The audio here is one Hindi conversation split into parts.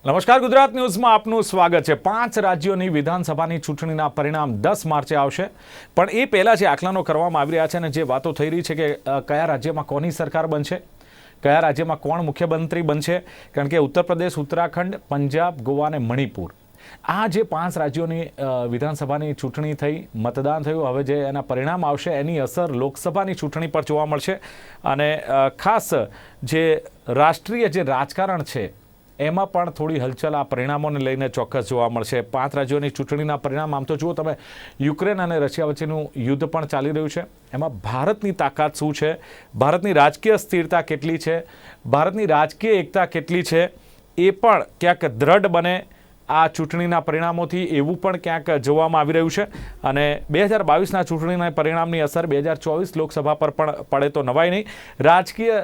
નમસ્કાર, ગુજરાત ન્યૂઝમાં આપનું સ્વાગત છે। 5 રાજ્યોની વિધાનસભાની ચૂંટણીના પરિણામ 10 માર્ચે આવશે, પણ એ પહેલાં જે આકલનો કરવામાં આવી રહ્યા છે અને જે વાતો થઈ રહી છે કે કયા રાજ્યમાં કોની સરકાર બનશે, કયા રાજ્યમાં કોણ મુખ્યમંત્રી બનશે, કારણ કે ઉત્તર પ્રદેશ, ઉત્તરાખંડ, પંજાબ, ગોવા અને મણિપુર આ જે 5 રાજ્યોની વિધાનસભાની ચૂંટણી થઈ, મતદાન થયું, હવે જે એના પરિણામ આવશે એની અસર લોકસભાની ચૂંટણી પર જોવા મળશે। અને ખાસ જે રાષ્ટ્રીય જે રાજકારણ છે એમાં પણ થોડી હલચલ આ પરિણામોને લઈને ચોક્કસ જોવા મળશે। 5 રાજ્યોની ચૂંટણીના પરિણામ આમ તો જુઓ તમે, યુક્રેન અને રશિયા વચ્ચેનું યુદ્ધ પણ ચાલી રહ્યું છે, એમાં ભારતની તાકાત શું છે, ભારતની રાજકીય સ્થિરતા કેટલી છે, ભારતની રાજકીય એકતા કેટલી છે, એ પણ ક્યાંક દ્રઢ બને આ ચૂંટણીના પરિણામોથી, એવું પણ ક્યાંક જોવામાં આવી રહ્યું છે। અને 2022ના ચૂંટણીના પરિણામની અસર 2024 લોકસભા પર પણ પડે તો નવાય નહીં। રાષ્ટ્રીય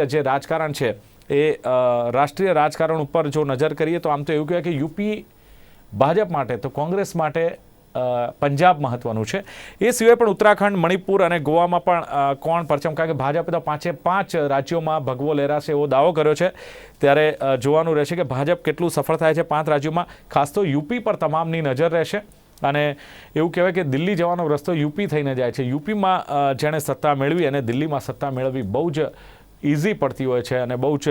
જે રાજકારણ છે એ રાષ્ટ્રીય રાજકારણ ઉપર જો નજર કરીએ તો આમ તો એવું કહેવાય કે યુપી ભાજપ માટે, તો કોંગ્રેસ માટે પંજાબ મહત્વનું છે। એ સિવાય પણ ઉત્તરાખંડ, મણિપુર અને ગોવામાં પણ કોણ પરચમ, કારણ કે ભાજપે તો 5 રાજ્યોમાં ભગવો લહેરાશે એવો દાવો કર્યો છે, ત્યારે જોવાનું રહેશે કે ભાજપ કેટલું સફળ થાય છે 5 રાજ્યોમાં। ખાસ તો યુપી પર તમામની નજર રહેશે અને એવું કહેવાય કે દિલ્હી જવાનો રસ્તો યુપી થઈને જાય છે। યુપીમાં જેણે સત્તા મેળવી અને દિલ્હીમાં સત્તા મેળવવી બહુ જ ઇઝી પડતી હોય છે અને બહુ જ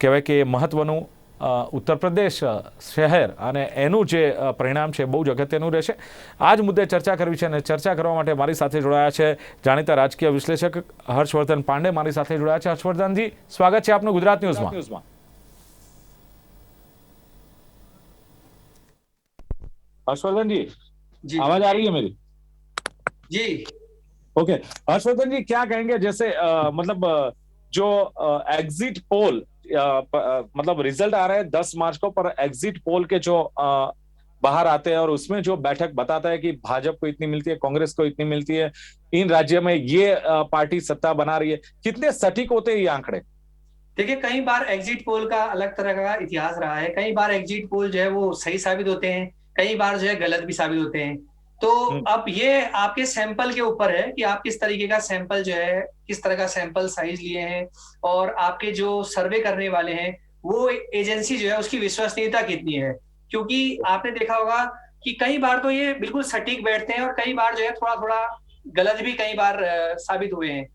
કહેવાય કે મહત્ત્વનું ઉત્તર પ્રદેશ શહેર અને એનું જે પરિણામ છે બહુ જ અગત્યનું રહેશે। આ જ મુદ્દે ચર્ચા કરવી છે અને ચર્ચા કરવા માટે મારી સાથે જોડાયા છે જાણીતા રાજકીય વિશ્લેષક હર્ષવર્ધન પાંડે મારી સાથે જોડાયા છે। હર્ષવર્ધનજી, સ્વાગત છે આપનું ગુજરાત ન્યૂઝમાં। हर्षवर्धन जी, जी आवाज आ रही है मेरी? जी ओके। हर्षवर्धन जी, क्या कहेंगे, जैसे मतलब जो एग्जिट पोल मतलब रिजल्ट आ रहे हैं 10 मार्च को, पर एग्जिट पोल के जो बाहर आते हैं और उसमें जो बैठक बताता है कि भाजपा को इतनी मिलती है, कांग्रेस को इतनी मिलती है, इन राज्यों में ये पार्टी सत्ता बना रही है, कितने सटीक होते हैं ये आंकड़े? देखिए, कई बार एग्जिट पोल का अलग तरह का इतिहास रहा है। कई बार एग्जिट पोल जो है वो सही साबित होते हैं, कई बार जो है गलत भी साबित होते हैं। तो अब ये आपके सैंपल के ऊपर है कि आप किस तरीके का सैंपल जो है, किस तरह का सैंपल साइज लिए हैं, और आपके जो सर्वे करने वाले हैं वो एजेंसी जो है उसकी विश्वसनीयता कितनी है। क्योंकि आपने देखा होगा कि कई बार तो ये बिल्कुल सटीक बैठते हैं और कई बार जो है थोड़ा थोड़ा गलत भी कई बार साबित हुए हैं।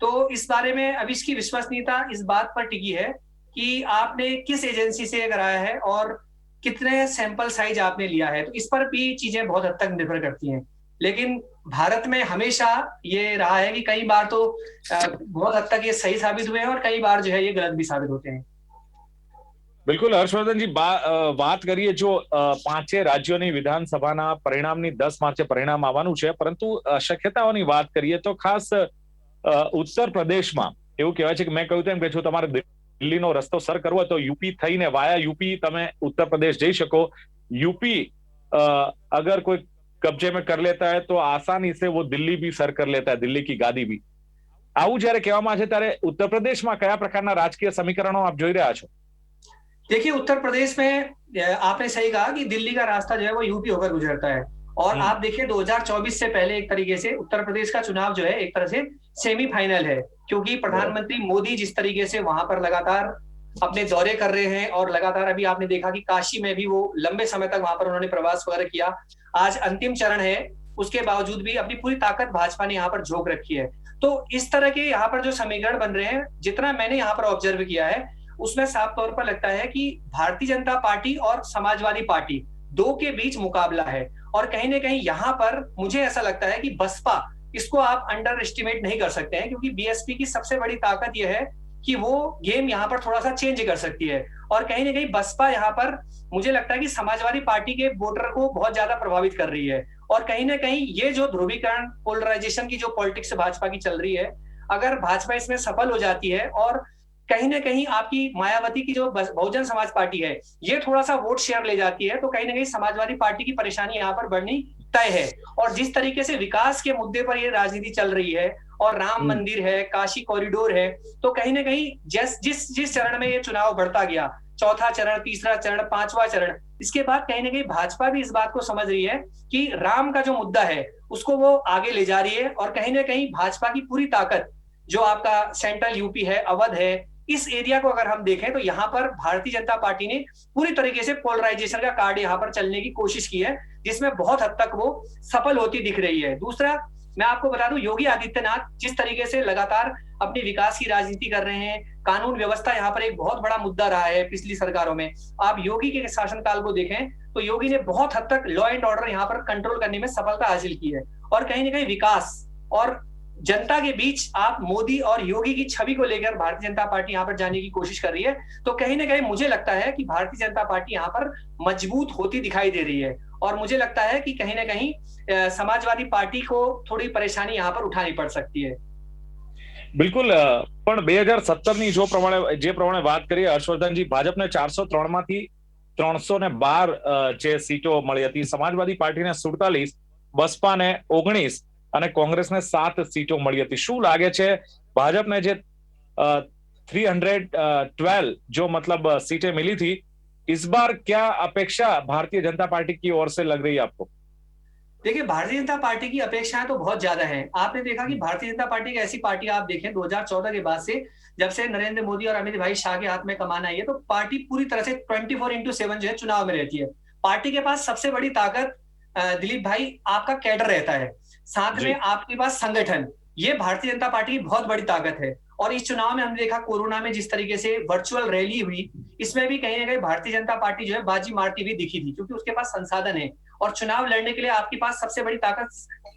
तो इस बारे में अब इसकी विश्वसनीयता इस बात पर टिकी है कि आपने किस एजेंसी से कराया है और कितने सैंपल साइज आपने लिया है। तो इस पर भी चीजें बहुत हद तक निर्भर करती हैं। लेकिन भारत में हमेशा ये रहा है कि कई बार तो बहुत हद तक ये सही साबित हुए हैं और कई बार जो है ये गलत भी साबित होते हैं। બિલકુલ હર્ષવર્ધનજી, વાત કરીએ જો 5 રાજ્યોની વિધાનસભાના પરિણામની 10 માર્ચે પરિણામ આવવાનું છે, પરંતુ શક્યતાઓની વાત કરીએ તો ખાસ ઉત્તર પ્રદેશમાં એવું કહેવાય છે કે મેં કહ્યું તેમ કે જો તમારે દિલ્હીનો રસ્તો સર કરવો હોય તો યુપી થઈને વાયા યુપી તમે ઉત્તર પ્રદેશ જઈ શકો। यूपी अगर कोई कब्जे में कर लेता है तो आसानी से वो दिल्ली भी सर कर लेता है, दिल्ली की गादी भी। આવું જ્યારે કહેવામાં આવે છે ત્યારે ઉત્તર પ્રદેશમાં કયા પ્રકારના રાજકીય સમીકરણો આપ જોઈ રહ્યા છો? देखिए, उत्तर प्रदेश में आपने सही कहा कि दिल्ली का रास्ता जो है वो यूपी होकर गुजरता है। और आप देखिए 2024 से पहले एक तरीके से उत्तर प्रदेश का चुनाव जो है एक तरह से सेमीफाइनल है, क्योंकि प्रधानमंत्री मोदी जिस तरीके से वहां पर लगातार अपने दौरे कर रहे हैं और लगातार अभी आपने देखा कि काशी में भी वो लंबे समय तक वहां पर उन्होंने प्रवास वगैरह किया। आज अंतिम चरण है, उसके बावजूद भी अपनी पूरी ताकत भाजपा ने यहाँ पर झोंक रखी है। तो इस तरह के यहाँ पर जो समीकरण बन रहे हैं, जितना मैंने यहाँ पर ऑब्जर्व किया है उसमें साफ तौर पर लगता है कि भारतीय जनता पार्टी और समाजवादी पार्टी दो के बीच मुकाबला है। और कहीं ना कहीं यहाँ पर मुझे ऐसा लगता है कि बसपा, इसको आप अंडर एस्टिमेट नहीं कर सकते हैं, क्योंकि बीएसपी की सबसे बड़ी ताकत यह है कि वो गेम यहाँ पर थोड़ा सा चेंज कर सकती है। और कहीं ना कहीं बसपा यहाँ पर मुझे लगता है कि समाजवादी पार्टी के वोटर को बहुत ज्यादा प्रभावित कर रही है। और कहीं ना कहीं ये जो ध्रुवीकरण, पोलराइजेशन की जो पॉलिटिक्स भाजपा की चल रही है, अगर भाजपा इसमें सफल हो जाती है और कहीं ना कहीं आपकी मायावती की जो बहुजन समाज पार्टी है ये थोड़ा सा वोट शेयर ले जाती है, तो कहीं ना कहीं समाजवादी पार्टी की परेशानी यहाँ पर बढ़नी तय है। और जिस तरीके से विकास के मुद्दे पर ये राजनीति चल रही है और राम मंदिर है, काशी कॉरिडोर है, तो कहीं ना कहीं जिस चरण में ये चुनाव बढ़ता गया, चौथा चरण, तीसरा चरण, 5वां चरण, इसके बाद कहीं ना कहीं भाजपा भी इस बात को समझ रही है कि राम का जो मुद्दा है उसको वो आगे ले जा रही है। और कहीं ना कहीं भाजपा की पूरी ताकत जो आपका सेंट्रल यूपी है, अवध है, इस एरिया को अगर हम देखें तो यहाँ पर भारतीय जनता पार्टी ने पूरी तरीके से पोलराइजेशन का कार्ड यहाँ पर चलने की कोशिश की है, जिसमें बहुत हद तक वो सफल होती दिख रही है। दूसरा, मैं आपको बता दूं, योगी आदित्यनाथ जिस तरीके से लगातार अपनी विकास की राजनीति कर रहे हैं, कानून व्यवस्था यहाँ पर एक बहुत बड़ा मुद्दा रहा है पिछली सरकारों में। आप योगी के शासनकाल को देखें तो योगी ने बहुत हद तक लॉ एंड ऑर्डर यहाँ पर कंट्रोल करने में सफलता हासिल की है, और कहीं ना कहीं विकास और जनता के बीच आप मोदी और योगी की छवि को लेकर भारतीय जनता पार्टी यहाँ पर जाने की कोशिश कर रही है। तो कहीं ना कहीं मुझे लगता है कि भारतीय जनता पार्टी यहाँ पर मजबूत होती दिखाई दे रही है, और मुझे लगता है कि कहीं ना कहीं समाजवादी पार्टी को थोड़ी परेशानी यहाँ पर उठानी पड़ सकती है। બિલકુલ પણ 2017ની જે પ્રમાણે વાત કરીએ હર્ષવર્ધનજી, ભાજપને 403 માંથી 312 જે સીટો મળી હતી, સમાજવાદી પાર્ટીને 47, બસપાને 19 અને કોંગ્રેસને 7 સીટો મળી હતી. શું લાગે છે ભાજપને જે 312 जो मतलब सीटें मिली थी, इस बार क्या अपेक्षा भारतीय जनता पार्टी की ओर से लग रही है आपको? देखिए, भारतीय जनता पार्टी की अपेक्षाएं तो बहुत ज्यादा हैं। आपने देखा कि भारतीय जनता पार्टी की ऐसी पार्टी, आप देखें 2014 के बाद से, जब से नरेंद्र मोदी और अमित भाई शाह के हाथ में कमान आई है, तो पार्टी पूरी तरह से 24/7 जो है चुनाव में रहती है। पार्टी के पास सबसे बड़ी ताकत दिलीप भाई आपका कैडर रहता है, साथ में आपके पास संगठन, ये भारतीय जनता पार्टी की बहुत बड़ी ताकत है। और इस चुनाव में हमने देखा कोरोना में जिस तरीके से वर्चुअल रैली हुई, इसमें भी कहीं ना कहीं भारतीय जनता पार्टी जो है बाजी मारती हुई दिखी थी, क्योंकि उसके पास संसाधन है। और चुनाव लड़ने के लिए आपके पास सबसे बड़ी ताकत,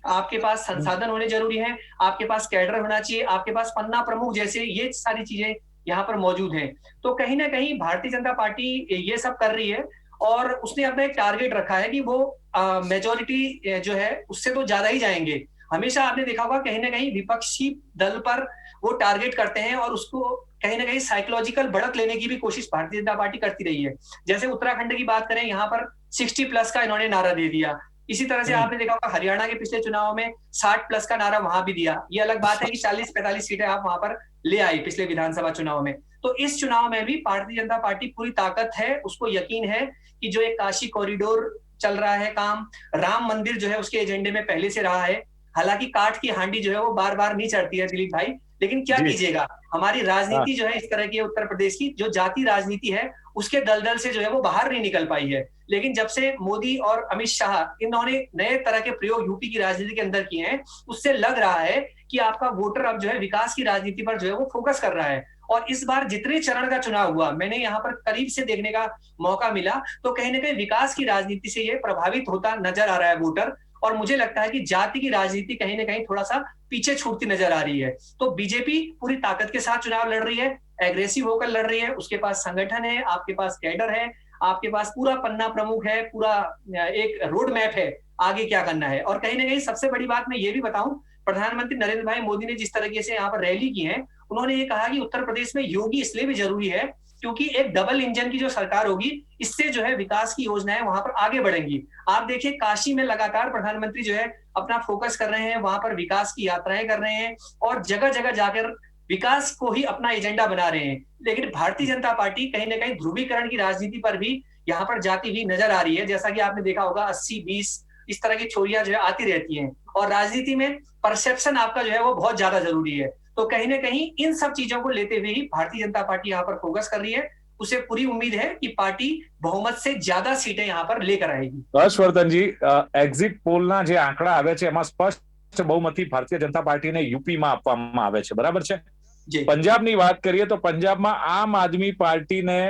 आपके पास संसाधन होने जरूरी है, आपके पास कैडर होना चाहिए, आपके पास पन्ना प्रमुख जैसे ये सारी चीजें यहाँ पर मौजूद हैं। तो कहीं ना कहीं भारतीय जनता पार्टी ये सब कर रही है, और उसने अपना एक टारगेट रखा है कि वो मेजोरिटी जो है उससे तो ज्यादा ही जाएंगे। हमेशा आपने देखा होगा कहीं ना कहीं विपक्षी दल पर वो टारगेट करते हैं, और उसको कहीं ना कहीं साइकोलॉजिकल बढ़त लेने की भी कोशिश भारतीय जनता पार्टी करती रही है। जैसे उत्तराखंड की बात करें, यहाँ पर 60+ का इन्होंने नारा दे दिया। इसी तरह से आपने देखा होगा हरियाणा के पिछले चुनाव में 60+ का नारा वहां भी दिया। ये अलग बात है कि 40-45 सीटें आप वहां पर ले आई पिछले विधानसभा चुनाव में। तो इस चुनाव में भी भारतीय जनता पार्टी पूरी ताकत है, उसको यकीन है कि जो एक काशी कॉरिडोर चल रहा है काम, राम मंदिर जो है उसके एजेंडे में पहले से रहा है। हालांकि काठ की हांडी जो है वो बार बार नहीं चढ़ती है दिलीप भाई, लेकिन क्या कीजिएगा, हमारी राजनीति जो है इस तरह की है, उत्तर प्रदेश की जो जाति राजनीति है उसके दलदल से जो है वो बाहर नहीं निकल पाई है। लेकिन जब से मोदी और अमित शाह इन्होंने नए तरह के प्रयोग यूपी की राजनीति के अंदर किए हैं, उससे लग रहा है कि आपका वोटर अब जो है विकास की राजनीति पर जो है वो फोकस कर रहा है। और इस बार जितने चरण का चुनाव हुआ, मैंने यहाँ पर करीब से देखने का मौका मिला, तो कहीं ना कहीं विकास की राजनीति से ये प्रभावित होता नजर आ रहा है वोटर। और मुझे लगता है कि जाति की राजनीति कहीं ना कहीं थोड़ा सा पीछे छूटती नजर आ रही है। तो बीजेपी पूरी ताकत के साथ चुनाव लड़ रही है, एग्रेसिव होकर लड़ रही है, उसके पास संगठन है, आपके पास कैडर है, आपके पास पूरा पन्ना प्रमुख है, पूरा एक रोड मैप है आगे क्या करना है। और कहीं ना कहीं सबसे बड़ी बात मैं ये भी बताऊं, प्रधानमंत्री नरेंद्र भाई मोदी ने जिस तरीके से यहाँ पर रैली की है, उन्होंने ये कहा कि उत्तर प्रदेश में योगी इसलिए भी जरूरी है क्योंकि एक डबल इंजन की जो सरकार होगी, इससे जो है विकास की योजनाएं वहां पर आगे बढ़ेंगी। आप देखिए काशी में लगातार प्रधानमंत्री जो है अपना फोकस कर रहे हैं, वहां पर विकास की यात्राएं कर रहे हैं, और जगह जगह जाकर विकास को ही अपना एजेंडा बना रहे हैं। लेकिन भारतीय जनता पार्टी कहीं ना कहीं ध्रुवीकरण की राजनीति पर भी यहाँ पर जाती हुई नजर आ रही है। जैसा कि आपने देखा होगा 80-20 इस तरह की छोरियां जो है आती रहती हैं, और राजनीति में परसेप्शन आपका जो है वो बहुत ज्यादा जरूरी है। तो कहीं ना कहीं इन सब चीजों को लेते हुए ही भारतीय जनता पार्टी यहाँ पर फोकस कर रही है। उसे पूरी उम्मीद है कि पार्टी बहुमत से ज्यादा सीटें यहाँ पर लेकर आएगी। હર્ષવર્ધનજી, એક્ઝિટ પોલના જે આંકડા આવે છે એમાં સ્પષ્ટ બહુમતી ભારતીય જનતા પાર્ટીને યુપીમાં આપવામાં આવે છે, બરાબર છે? પંજાબની વાત કરીએ તો પંજાબમાં આમ આદમી પાર્ટીને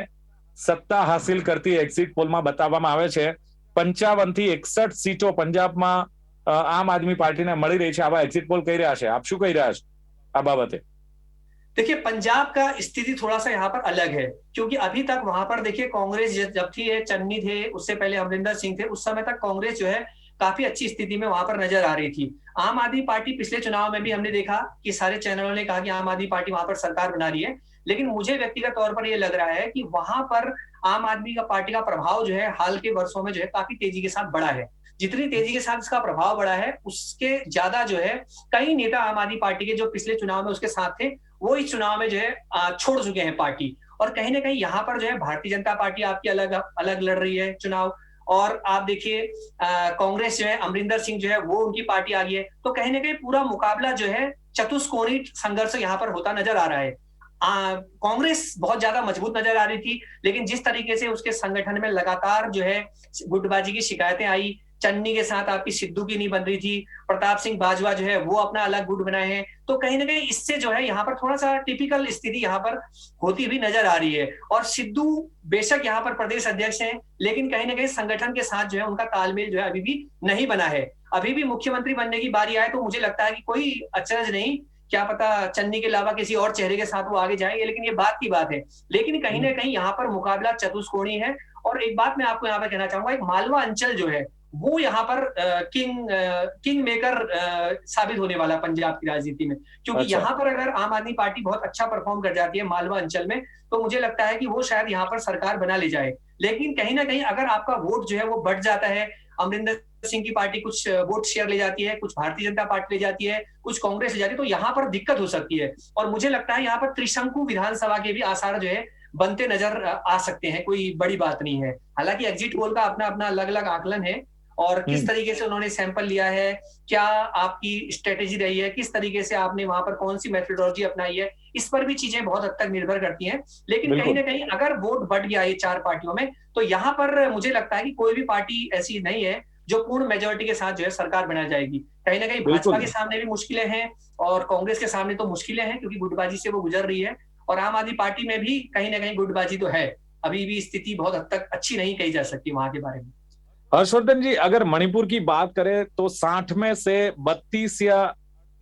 સત્તા હાસિલ કરતી એક્ઝિટ પોલમાં બતાવવામાં આવે છે। 55 થી 61 સીટો પંજાબમાં આમ આદમી પાર્ટીને મળી રહી છે, આવા એક્ઝિટ પોલ કહી રહ્યા છે। આપ શું કહી રહ્યા છો આ બાબતે? देखिए, पंजाब का स्थिति थोड़ा सा यहाँ पर अलग है, क्योंकि अभी तक वहां पर देखिए कांग्रेस जब थी, चन्नी थे, उससे पहले अमरिंदर सिंह थे, उस समय तक कांग्रेस जो है काफी अच्छी स्थिति में वहां पर नजर आ रही थी। आम आदमी पार्टी पिछले चुनाव में भी हमने देखा कि सारे चैनलों ने कहा कि आम आदमी पार्टी वहां पर सरकार बना रही है, लेकिन मुझे व्यक्तिगत तौर पर यह लग रहा है कि वहां पर आम आदमी का पार्टी का प्रभाव जो है हाल के वर्षों में जो है काफी तेजी के साथ बढ़ा है। जितनी तेजी के साथ इसका प्रभाव बढ़ा है, उसके ज्यादा जो है कई नेता आम आदमी पार्टी के जो पिछले चुनाव में उसके साथ थे, वो इस चुनाव में जो है छोड़ चुके हैं पार्टी। और कहीं ना कहीं यहाँ पर जो है भारतीय जनता पार्टी आपकी अलग अलग लड़ रही है चुनाव, और आप देखिए कांग्रेस जो है, अमरिंदर सिंह जो है वो उनकी पार्टी आ गई है। तो कहीं ना कहीं पूरा मुकाबला जो है चतुष्कोणीय संघर्ष यहाँ पर होता नजर आ रहा है। कांग्रेस बहुत ज्यादा मजबूत नजर आ रही थी, लेकिन जिस तरीके से उसके संगठन में लगातार जो है गुटबाजी की शिकायतें आई, चन्नी के साथ आपकी सिद्धू की नहीं बन रही थी, प्रताप सिंह बाजवा जो है वो अपना अलग गुट बनाए हैं, तो कहीं ना कहीं इससे जो है यहाँ पर थोड़ा सा टिपिकल स्थिति यहाँ पर होती हुई नजर आ रही है। और सिद्धू बेशक यहाँ पर प्रदेश अध्यक्ष हैं, लेकिन कहीं ना कहीं संगठन के साथ जो है उनका तालमेल जो है अभी भी नहीं बना है। अभी भी मुख्यमंत्री बनने की बारी आए तो मुझे लगता है कि कोई अचरज नहीं, क्या पता चन्नी के अलावा किसी और चेहरे के साथ वो आगे जाएंगे, लेकिन ये बात की बात है। लेकिन कहीं ना कहीं यहाँ पर मुकाबला चतुष्कोणीय है। और एक बात मैं आपको यहाँ पर कहना चाहूंगा, एक मालवा अंचल जो है वो यहाँ पर किंग मेकर साबित होने वाला पंजाब की राजनीति में, क्योंकि अच्छा। यहाँ पर अगर आम आदमी पार्टी बहुत अच्छा परफॉर्म कर जाती है मालवा अंचल में, तो मुझे लगता है कि वो शायद यहाँ पर सरकार बना ले जाए। लेकिन कहीं ना कहीं अगर आपका वोट जो है वो बढ़ जाता है, अमरिंदर सिंह की पार्टी कुछ वोट शेयर ले जाती है, कुछ भारतीय जनता पार्टी ले जाती है, कुछ कांग्रेस ले जाती है, तो यहाँ पर दिक्कत हो सकती है। और मुझे लगता है यहाँ पर त्रिशंकु विधानसभा के भी आसार जो है बनते नजर आ सकते हैं, कोई बड़ी बात नहीं है। हालांकि एग्जिट पोल का अपना अपना अलग अलग आकलन है, और किस तरीके से उन्होंने सैंपल लिया है, क्या आपकी स्ट्रेटेजी रही है, किस तरीके से आपने वहां पर कौन सी मेथोडोलॉजी अपनाई है, इस पर भी चीजें बहुत हद तक निर्भर करती हैं। लेकिन कहीं बिल्कुल। ना कहीं अगर वोट बढ़ गया ये चार पार्टियों में, तो यहाँ पर मुझे लगता है कि कोई भी पार्टी ऐसी नहीं है जो पूर्ण मेजोरिटी के साथ जो है सरकार बना जाएगी। कहीं ना कहीं भाजपा बिल्कुल। के सामने भी मुश्किलें हैं, और कांग्रेस के सामने तो मुश्किलें हैं, क्योंकि गुटबाजी से वो गुजर रही है। और आम आदमी पार्टी में भी कहीं ना कहीं गुटबाजी तो है, अभी भी स्थिति बहुत हद तक अच्छी नहीं कही जा सकती वहां के बारे में। हर्षवर्धन जी, अगर मणिपुर की बात करें तो 60 में से 32 या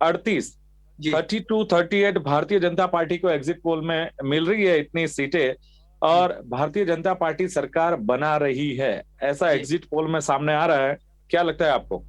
38, जी 32-38 भारतीय जनता पार्टी को एग्जिट पोल में मिल रही है इतनी सीटें, जी और भारतीय जनता पार्टी सरकार बना रही है, ऐसा जी। एग्जिट पोल में सामने आ रहा है। क्या लगता है आपको?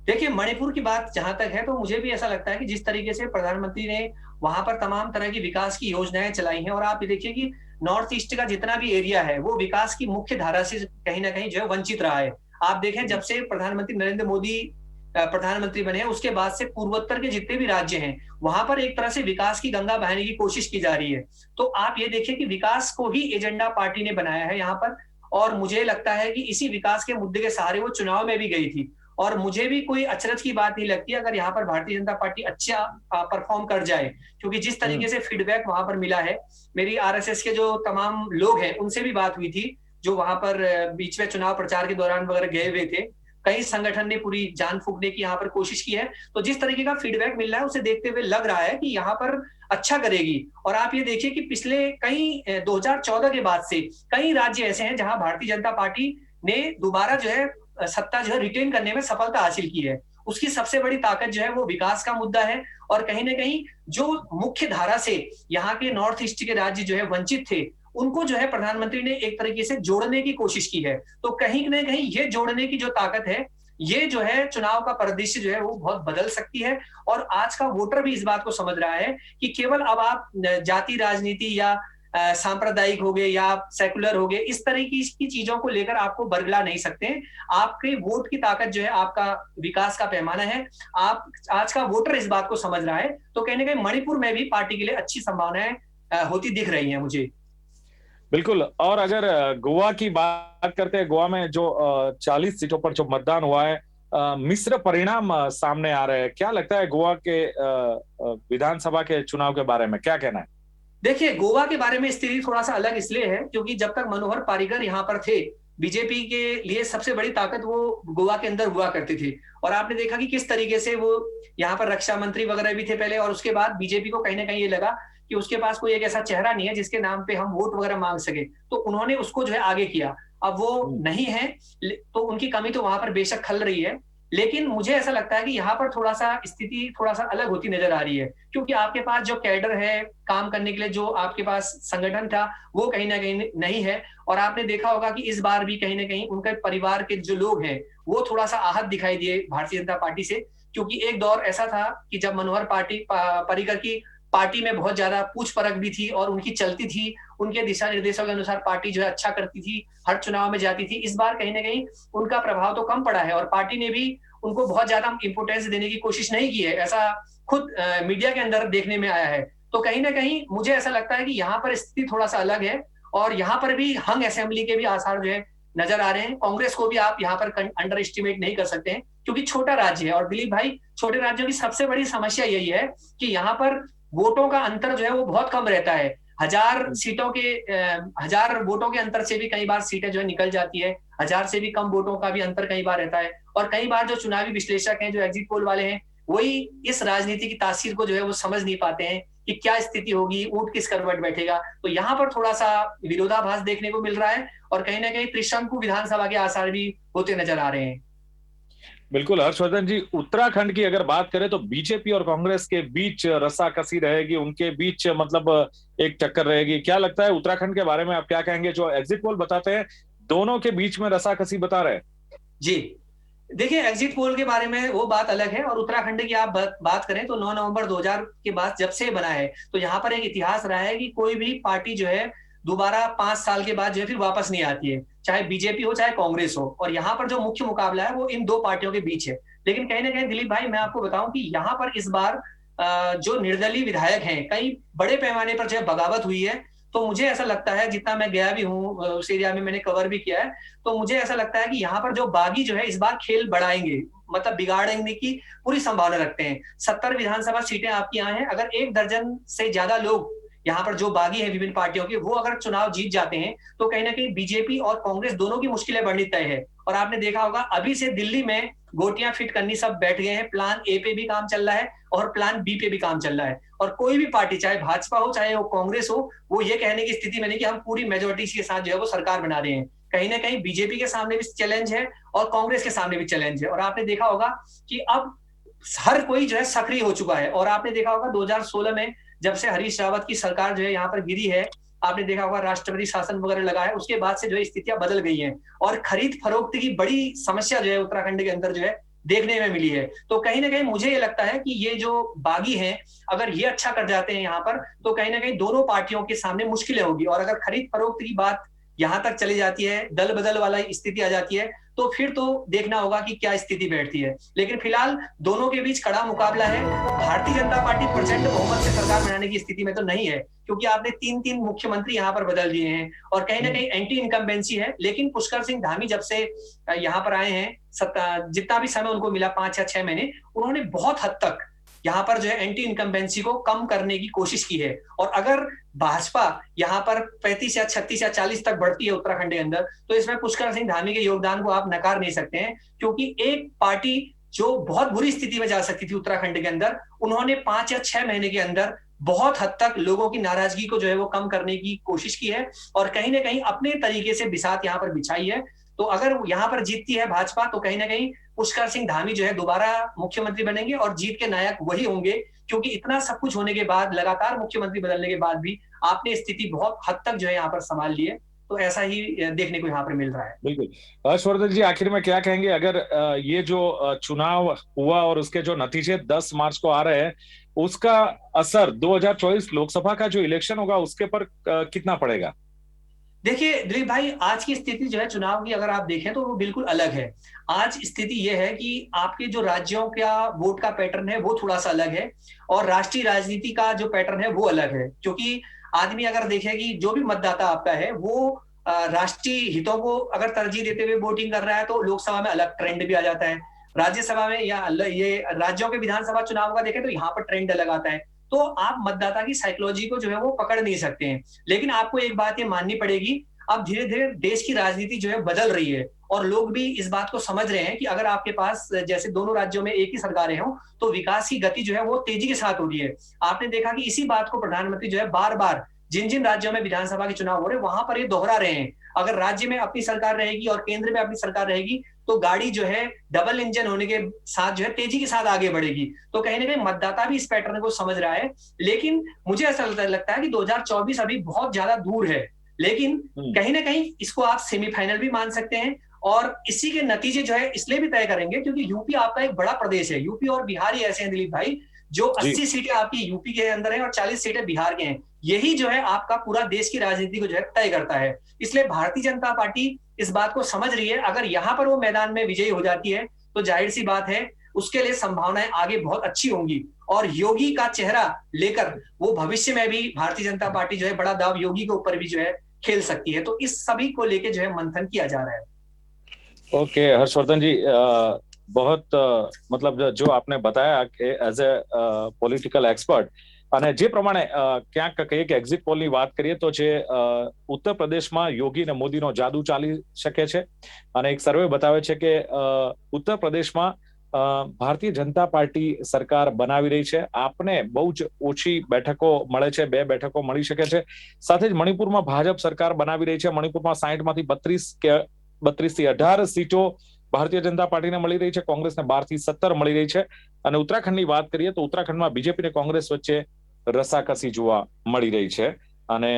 देखिए, मणिपुर की बात जहां तक है, तो मुझे भी ऐसा लगता है कि जिस तरीके से प्रधानमंत्री ने वहां पर तमाम तरह की विकास की योजनाएं चलाई हैं, और आप ये देखिए कि नॉर्थ ईस्ट का जितना भी एरिया है वो विकास की मुख्य धारा से कहीं ना कहीं जो है वंचित रहा है। आप देखें, जब से प्रधानमंत्री नरेंद्र मोदी प्रधानमंत्री बने हैं, उसके बाद से पूर्वोत्तर के जितने भी राज्य हैं वहां पर एक तरह से विकास की गंगा बहाने की कोशिश की जा रही है। तो आप ये देखिए कि विकास को ही एजेंडा पार्टी ने बनाया है यहाँ पर, और मुझे लगता है कि इसी विकास के मुद्दे के सहारे वो चुनाव में भी गई थी। और मुझे भी कोई अचरज की बात नहीं लगती अगर यहाँ पर भारतीय जनता पार्टी अच्छा परफॉर्म कर जाए, क्योंकि जिस तरीके से फीडबैक वहां पर मिला है, मेरी आरएसएस के जो तमाम लोग हैं उनसे भी बात हुई थी, जो वहां पर बीच में चुनाव प्रचार के दौरान वगैरह गए हुए थे। कई संगठन ने पूरी जान फूंकने की यहाँ पर कोशिश की है। तो जिस तरीके का फीडबैक मिल रहा है उसे देखते हुए लग रहा है कि यहाँ पर अच्छा करेगी। और आप ये देखिए कि पिछले कई 2014 के बाद से कई राज्य ऐसे हैं जहां भारतीय जनता पार्टी ने दोबारा जो है सत्ता जो है रिटेन करने में सफलता हासिल की है। उसकी सबसे बड़ी ताकत जो है वो विकास का मुद्दा है, और कहीं ना कहीं जो मुख्य धारा से यहाँ के नॉर्थ ईस्ट के राज्य जो है वंचित थे, उनको जो है प्रधानमंत्री ने एक तरीके से जोड़ने की कोशिश की है। तो कहीं ना कहीं ये जोड़ने की जो ताकत है, ये जो है चुनाव का परिदृश्य जो है वो बहुत बदल सकती है। और आज का वोटर भी इस बात को समझ रहा है कि केवल अब आप जाति राजनीति या सांप्रदायिक हो गए या आप सेकुलर हो गए, इस तरह की चीजों को लेकर आपको बरगला नहीं सकते। आपके वोट की ताकत जो है आपका विकास का पैमाना है। आप आज का वोटर इस बात को समझ रहा है। तो कहीं ना कहीं मणिपुर में भी पार्टी के लिए अच्छी संभावनाएं होती दिख रही है मुझे। बिल्कुल। और अगर गोवा की बात करते हैं, गोवा में जो 40 सीटों पर जो मतदान हुआ है, मिश्र परिणाम सामने आ रहे हैं। क्या लगता है गोवा के विधानसभा के चुनाव के बारे में, क्या कहना है? देखिए, गोवा के बारे में स्थिति थोड़ा सा अलग इसलिए है क्योंकि जब तक मनोहर पार्रिकर यहाँ पर थे, बीजेपी के लिए सबसे बड़ी ताकत वो गोवा के अंदर हुआ करती थी। और आपने देखा कि किस तरीके से वो यहाँ पर रक्षा मंत्री वगैरह भी थे पहले, और उसके बाद बीजेपी को कहीं ना कहीं ये लगा कि उसके पास कोई एक ऐसा चेहरा नहीं है जिसके नाम पे हम वोट वगैरह मांग सके, तो उन्होंने उसको जो है आगे किया। अब वो नहीं है, तो उनकी कमी तो वहां पर बेशक खल रही है। लेकिन मुझे ऐसा लगता है कि यहाँ पर थोड़ा सा स्थिति थोड़ा सा अलग होती नजर आ रही है, क्योंकि आपके पास जो कैडर है काम करने के लिए, जो आपके पास संगठन था, वो कहीं ना कहीं नहीं है। और आपने देखा होगा कि इस बार भी कहीं ना कहीं उनके परिवार के जो लोग हैं वो थोड़ा सा आहत दिखाई दिए भारतीय जनता पार्टी से, क्योंकि एक दौर ऐसा था कि जब मनोहर पर्रिकर की पार्टी में बहुत ज्यादा पूछ परख भी थी और उनकी चलती थी, उनके दिशा निर्देशों के अनुसार पार्टी जो है अच्छा करती थी, हर चुनाव में जाती थी। इस बार कहीं ना कहीं उनका प्रभाव तो कम पड़ा है, और पार्टी ने भी उनको बहुत ज्यादा इंपोर्टेंस देने की कोशिश नहीं की है, ऐसा खुद मीडिया के अंदर देखने में आया है। तो कहीं ना कहीं मुझे ऐसा लगता है कि यहाँ पर स्थिति थोड़ा सा अलग है, और यहाँ पर भी हंग असेंबली के भी आसार जो है नजर आ रहे हैं। कांग्रेस को भी आप यहाँ पर अंडर एस्टिमेट नहीं कर सकते हैं, क्योंकि छोटा राज्य है। और दिलीप भाई, छोटे राज्यों की सबसे बड़ी समस्या यही है कि यहाँ पर वोटों का अंतर जो है वो बहुत कम रहता है। 1000 वोटों के अंतर से भी कई बार सीटें जो है निकल जाती है। 1000 से भी कम वोटों का भी अंतर कई बार रहता है। और कई बार जो चुनावी विश्लेषक हैं, जो एग्जिट पोल वाले हैं, वही इस राजनीति की तासीर को जो है वो समझ नहीं पाते हैं कि क्या स्थिति होगी, ऊंट किस करवट बैठेगा। तो यहाँ पर थोड़ा सा विरोधाभास देखने को मिल रहा है और कहीं ना कहीं त्रिशंकु विधानसभा के आसार भी होते नजर आ रहे हैं। बिल्कुल हर्षवर्धन जी, उत्तराखंड की अगर बात करें तो बीजेपी और कांग्रेस के बीच रस्साकसी रहेगी, उनके बीच मतलब एक टक्कर रहेगी। क्या लगता है उत्तराखंड के बारे में आप क्या कहेंगे? जो एग्जिट पोल बताते हैं दोनों के बीच में रस्साकसी बता रहे हैं। जी, देखिए एग्जिट पोल के बारे में वो बात अलग है, और उत्तराखंड की आप बात करें तो 9 नवंबर 2000 के बाद जब से बना है, तो यहाँ पर एक इतिहास रहा है कि कोई भी पार्टी जो है दोबारा 5 साल के बाद जो है फिर वापस नहीं आती है, चाहे बीजेपी हो चाहे कांग्रेस हो। और यहाँ पर जो मुख्य मुकाबला है वो इन दो पार्टियों के बीच है। लेकिन कहीं ना कहीं दिलीप भाई, मैं आपको बताऊं कि यहाँ पर इस बार जो निर्दलीय विधायक हैं, कई बड़े पैमाने पर जो है बगावत हुई है। तो मुझे ऐसा लगता है, जितना मैं गया भी हूँ उस एरिया में, मैंने कवर भी किया है, तो मुझे ऐसा लगता है कि यहाँ पर जो बागी जो है इस बार खेल बढ़ाएंगे, मतलब बिगाड़ने की पूरी संभावना रखते हैं। 70 विधानसभा सीटें आपकी यहाँ हैं, अगर 1 दर्जन से ज्यादा लोग यहाँ पर जो बागी है विभिन्न पार्टियों के, वो अगर चुनाव जीत जाते हैं, तो कहीं ना कहीं बीजेपी और कांग्रेस दोनों की मुश्किलें बढ़नी तय है। और आपने देखा होगा अभी से दिल्ली में गोटियां फिट करनी सब बैठ गए हैं। प्लान ए पे भी काम चल रहा है और प्लान बी पे भी काम चल रहा है। और कोई भी पार्टी, चाहे भाजपा हो चाहे वो कांग्रेस हो, वो ये कहने की स्थिति में नहीं कि हम पूरी मेजोरिटी के साथ जो है वो सरकार बना रहे हैं। कहीं ना कहीं बीजेपी के सामने भी चैलेंज है और कांग्रेस के सामने भी चैलेंज है। और आपने देखा होगा कि अब हर कोई जो है सक्रिय हो चुका है। और आपने देखा होगा 2016 में जब से हरीश रावत की सरकार जो है यहाँ पर गिरी है, आपने देखा होगा राष्ट्रपति शासन वगैरह लगा है, उसके बाद से जो है स्थितियां बदल गई हैं। और खरीद फरोख्त की बड़ी समस्या जो है उत्तराखंड के अंदर जो है देखने में मिली है। तो कहीं ना कहीं मुझे ये लगता है कि ये जो बागी हैं, अगर ये अच्छा कर जाते हैं यहाँ पर, तो कहीं ना कहीं दोनों पार्टियों के सामने मुश्किलें होगी। और अगर खरीद फरोख्त की बात यहाँ तक चली जाती है, दल बदल वाला स्थिति आ जाती है, तो फिर तो देखना होगा कि क्या स्थिति बैठती है। लेकिन फिलहाल दोनों के बीच कड़ा मुकाबला है। भारतीय जनता पार्टी प्रचंड बहुमत से सरकार बनाने की स्थिति में तो नहीं है, क्योंकि आपने 3-3 मुख्यमंत्री यहाँ पर बदल दिए हैं और कहीं ना कहीं एंटी इनकम्बेंसी है। लेकिन पुष्कर सिंह धामी जब से यहाँ पर आए हैं, जितना भी समय उनको मिला, 5 या 6 महीने, उन्होंने बहुत हद तक यहाँ पर जो है एंटी इनकम्बेंसी को कम करने की कोशिश की है। और अगर भाजपा यहाँ पर 35 या 36 या 40 तक बढ़ती है उत्तराखंड के अंदर, तो इसमें पुष्कर सिंह धामी के योगदान को आप नकार नहीं सकते हैं। क्योंकि एक पार्टी जो बहुत बुरी स्थिति में जा सकती थी उत्तराखंड के अंदर, उन्होंने 5 या 6 महीने के अंदर बहुत हद तक लोगों की नाराजगी को जो है वो कम करने की कोशिश की है और कहीं ना कहीं अपने तरीके से बिसात यहाँ पर बिछाई है। तो अगर यहाँ पर जीतती है भाजपा, तो कहीं ना कहीं पुष्कर सिंह धामी जो है दोबारा मुख्यमंत्री बनेंगे और जीत के नायक वही होंगे। क्योंकि इतना सब कुछ होने के बाद, लगातार मुख्यमंत्री बदलने के बाद भी आपने स्थिति बहुत हद तक जो है यहाँ पर संभाल ली है। तो ऐसा ही देखने को यहाँ पर मिल रहा है। बिल्कुल हर्षवर्धन जी, आखिर में क्या कहेंगे अगर ये जो चुनाव हुआ और उसके जो नतीजे 10 मार्च को आ रहे हैं, उसका असर 2024 लोकसभा का जो इलेक्शन होगा उसके पर कितना पड़ेगा? देखिए दिलीप भाई, आज की स्थिति जो है चुनाव की अगर आप देखें तो वो बिल्कुल अलग है। आज स्थिति ये है कि आपके जो राज्यों का वोट का पैटर्न है वो थोड़ा सा अलग है और राष्ट्रीय राजनीति का जो पैटर्न है वो अलग है। क्योंकि आदमी अगर देखे कि जो भी मतदाता आपका है वो राष्ट्रीय हितों को अगर तरजीह देते हुए वोटिंग कर रहा है, तो लोकसभा में अलग ट्रेंड भी आ जाता है, राज्यसभा में या ये राज्यों के विधानसभा चुनाव का देखें तो यहाँ पर ट्रेंड अलग आता है। तो आप मतदाता की साइकोलॉजी को जो है वो पकड़ नहीं सकते हैं। लेकिन आपको एक बात ये माननी पड़ेगी, अब धीरे धीरे देश की राजनीति जो है बदल रही है और लोग भी इस बात को समझ रहे हैं कि अगर आपके पास जैसे दोनों राज्यों में एक ही सरकारें हों, तो विकास की गति जो है वो तेजी के साथ हो रही है। आपने देखा कि इसी बात को प्रधानमंत्री जो है बार बार जिन जिन राज्यों में विधानसभा के चुनाव हो रहे हैं वहां पर ये दोहरा रहे हैं। अगर राज्य में अपनी सरकार रहेगी और केंद्र में अपनी सरकार रहेगी, तो गाड़ी जो है डबल इंजन होने के साथ जो है तेजी के साथ आगे बढ़ेगी। तो कहीं ना कहीं मतदाता भी इस पैटर्न को समझ रहा है। लेकिन मुझे ऐसा लगता है कि 2024 अभी बहुत ज्यादा दूर है, लेकिन कहीं ना कहीं इसको आप सेमीफाइनल भी मान सकते हैं। और इसी के नतीजे जो है इसलिए भी तय करेंगे क्योंकि यूपी आपका एक बड़ा प्रदेश है। यूपी और बिहार ही ऐसे हैं दिलीप भाई, जो 80 सीटें आपकी यूपी के अंदर हैं और 40 सीटें बिहार के हैं। यही जो है आपका पूरा देश की राजनीति को जो है तय करता है। इसलिए भारतीय जनता पार्टी इस बात को समझ रही है, अगर यहाँ पर वो मैदान में विजयी हो जाती है तो जाहिर सी बात है उसके लिए संभावनाएं आगे बहुत अच्छी होंगी। और योगी का चेहरा लेकर वो भविष्य में भी भारतीय जनता पार्टी जो है बड़ा दाव योगी के ऊपर भी जो है खेल सकती है। तो इस सभी को लेके जो है मंथन किया जा रहा है। ओके हर्षवर्धन जी, बहुत मतलब जो आपने बताया एज ए पॉलिटिकल एक्सपर्ट, અને જે પ્રમાણે ક્યાંક કહીએ કે એક્ઝિટ પોલની વાત કરીએ તો જે ઉત્તર પ્રદેશમાં યોગી અને મોદીનો જાદુ ચાલી શકે છે. અને એક સર્વે બતાવે છે કે ઉત્તર પ્રદેશમાં ભારતીય જનતા પાર્ટી સરકાર બનાવી રહી છે. આપને બહુ જ ઓછી બેઠકો મળે છે, 2 બેઠકો મળી શકે છે. સાથે જ મણિપુરમાં ભાજપ સરકાર બનાવી રહી છે. મણિપુરમાં 60માંથી 32 થી 18 સીટો ભારતીય જનતા પાર્ટીને મળી રહી છે. કોંગ્રેસને 12 થી 17 મળી રહી છે. અને ઉત્તરાખંડની વાત કરીએ તો ઉત્તરાખંડમાં બીજેપી અને કોંગ્રેસ વચ્ચે રસાકસી જોવા મળી રહી છે. અને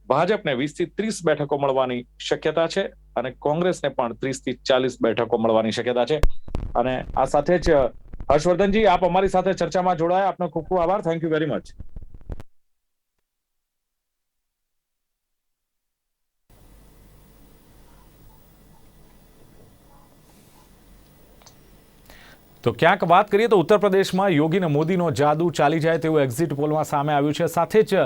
ભાજપને 20 થી 30 બેઠકો મળવાની શક્યતા છે અને કોંગ્રેસને પણ 30 થી 40 બેઠકો મળવાની શક્યતા છે. અને આ સાથે જ હર્ષવર્ધનજી, આપ અમારી સાથે ચર્ચામાં જોડાયા, આપનો ખૂબ ખૂબ આભાર. Thank you very much. તો ક્યાંક વાત કરીએ તો ઉત્તર પ્રદેશમાં યોગી અને મોદીનો જાદુ ચાલી જાય તેવું એક્ઝિટ પોલમાં સામે આવ્યું છે. સાથે જ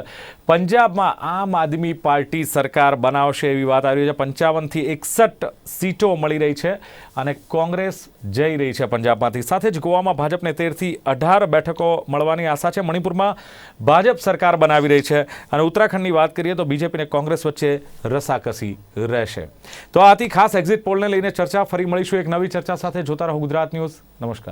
પંજાબમાં આમ આદમી પાર્ટી સરકાર બનાવશે એવી વાત આવી રહી છે. 55 થી 61 સીટો મળી રહી છે અને કોંગ્રેસ જઈ રહી છે પંજાબમાંથી. સાથે જ ગોવામાં ભાજપને 13 થી 18 બેઠકો મળવાની આશા છે. મણિપુરમાં ભાજપ સરકાર બનાવી રહી છે અને ઉત્તરાખંડની વાત કરીએ તો બીજેપી અને કોંગ્રેસ વચ્ચે રસાકસી રહેશે. તો આથી ખાસ એક્ઝિટ પોલને લઈને ચર્ચા. ફરી મળીશું એક નવી ચર્ચા સાથે. જોતા રહો ગુજરાત ન્યૂઝ. નમસ્કાર.